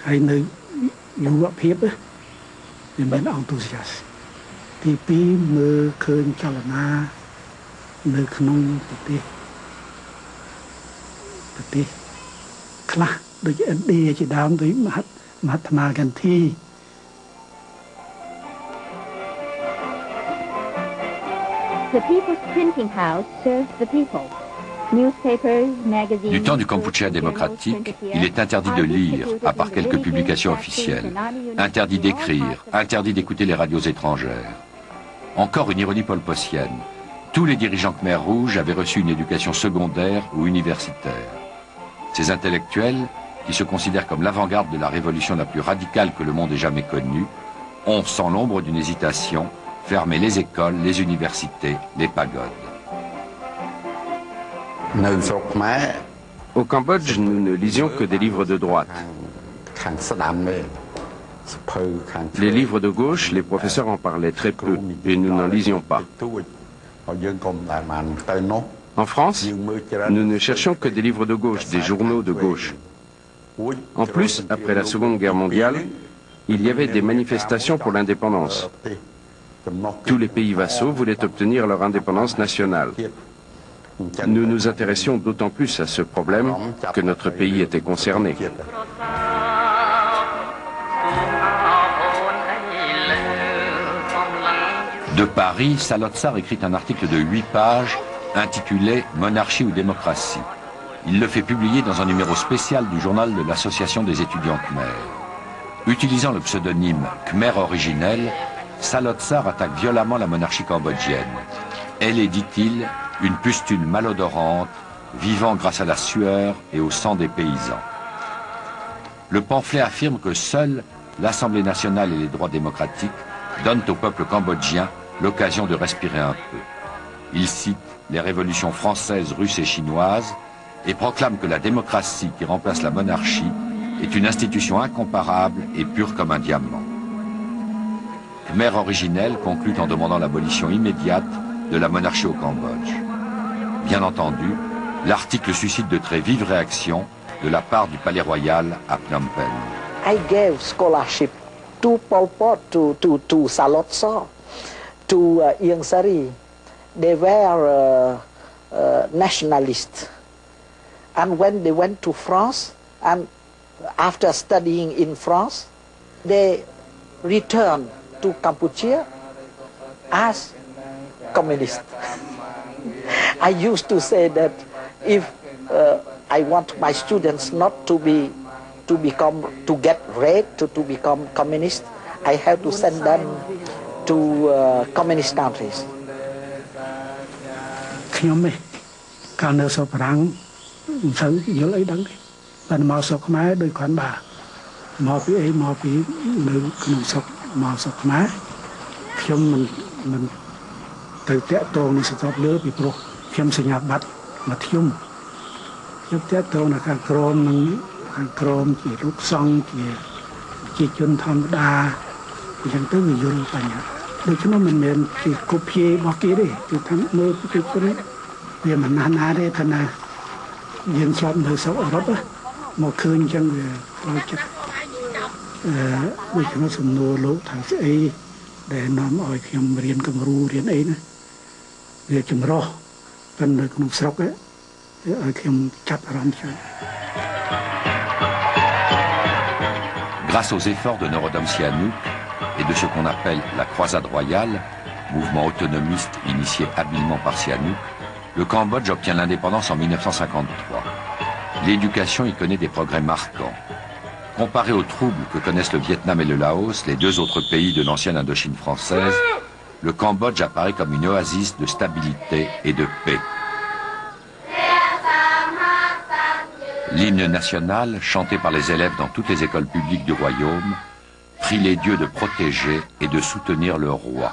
ហើយនៅយុវភាពវាមាន enthusiast ទី2មើលឃើញចលនានៅក្នុងប្រទេសខ្លះដូចឥណ្ឌាជាដើមដូចមហាត្មាហ្គានធី The People's Printing House serves the people. Newspapers, magazines, du temps du Kampuchea démocratique, il est interdit de lire, à part quelques publications officielles. Interdit d'écrire, interdit d'écouter les radios étrangères. Encore une ironie polposienne. Tous les dirigeants Khmer rouges avaient reçu une éducation secondaire ou universitaire. Ces intellectuels, qui se considèrent comme l'avant-garde de la révolution la plus radicale que le monde ait jamais connue, ont, sans l'ombre d'une hésitation, fermé les écoles, les universités, les pagodes. Au Cambodge, nous ne lisions que des livres de droite. Les livres de gauche, les professeurs en parlaient très peu et nous n'en lisions pas. En France, nous ne cherchions que des livres de gauche, des journaux de gauche. En plus, après la Seconde Guerre mondiale, il y avait des manifestations pour l'indépendance. Tous les pays vassaux voulaient obtenir leur indépendance nationale. Nous nous intéressions d'autant plus à ce problème que notre pays était concerné. De Paris, Salotsar écrit un article de 8 pages intitulé « Monarchie ou démocratie ». Il le fait publier dans un numéro spécial du journal de l'Association des étudiants Khmer. Utilisant le pseudonyme Khmer originel, Salotsar attaque violemment la monarchie cambodgienne. Elle est, dit-il, une pustule malodorante, vivant grâce à la sueur et au sang des paysans. Le pamphlet affirme que seule l'Assemblée nationale et les droits démocratiques donnent au peuple cambodgien l'occasion de respirer un peu. Il cite les révolutions françaises, russes et chinoises et proclame que la démocratie qui remplace la monarchie est une institution incomparable et pure comme un diamant. Khmer originel conclut en demandant l'abolition immédiate de la monarchie au Cambodge. Bien entendu, l'article suscite de très vives réactions de la part du palais royal à Phnom Penh. I gave scholarship to Pol Pot, to Salotsar, to Ieng Sari. They were nationalists. And when they went to France, and after studying in France, they returned to Cambodia as communists. I used to say that if I want my students not to get raped, to become communist, I have to send them to communist countries. ខ្ញុំនេះកាលនៅស្រុកប្រាំងមិនសូវយល់អីដឹងទេបានមកស្រុកខ្មែរដោយគ្រាន់បើមកពីអីមកពីនៅក្នុងស្រុកមកស្រុកខ្មែរខ្ញុំមិនទៅតាក់ទងនឹងស្រុកលើពីព្រោះខ្ញុំសញ្ញាបត្រមកខ្ញុំតាក់ទងនៅខាងក្រមនឹងខាងក្រមជារូបសង្ឃជាជនធម្មតាអញ្ចឹងទៅវាយល់បញ្ហាដូច្នោះមិនមែនជាគប់ភាយរបស់គេទេគឺថាមើលពីព្រោះវាមិនណាស់ទេថាណាយើងឆ្លប់នៅស្រុកអឺរ៉ុបមកឃើញអញ្ចឹងវាផ្លូវចិត្តដូចក្នុងសំណួរលោកថាស្អីដែលនាំឲ្យខ្ញុំរៀនគំរូរៀនអីណាវាចម្រោះប៉ុន្តែនៅក្នុងស្រុកឲ្យខ្ញុំចាប់អារម្មណ៍ច្រើន Grâce aux efforts de Norodom Sihanouk et de ce qu'on appelle la Croisade royale, mouvement autonomiste initié habilement par Sihanouk, le Cambodge obtient l'indépendance en 1953. L'éducation y connaît des progrès marquants. Comparé aux troubles que connaissent le Vietnam et le Laos, les deux autres pays de l'ancienne Indochine française, le Cambodge apparaît comme une oasis de stabilité et de paix. L'hymne national, chanté par les élèves dans toutes les écoles publiques du royaume, prie les dieux de protéger et de soutenir le roi.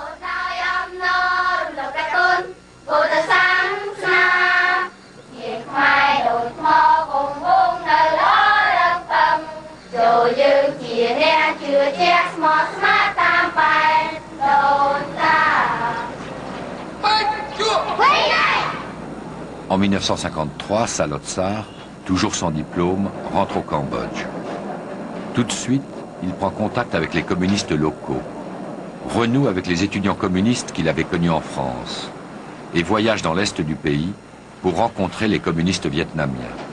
En 1953, Salotsar, toujours sans diplôme, rentre au Cambodge. Tout de suite, il prend contact avec les communistes locaux, renoue avec les étudiants communistes qu'il avait connus en France et voyage dans l'est du pays pour rencontrer les communistes vietnamiens.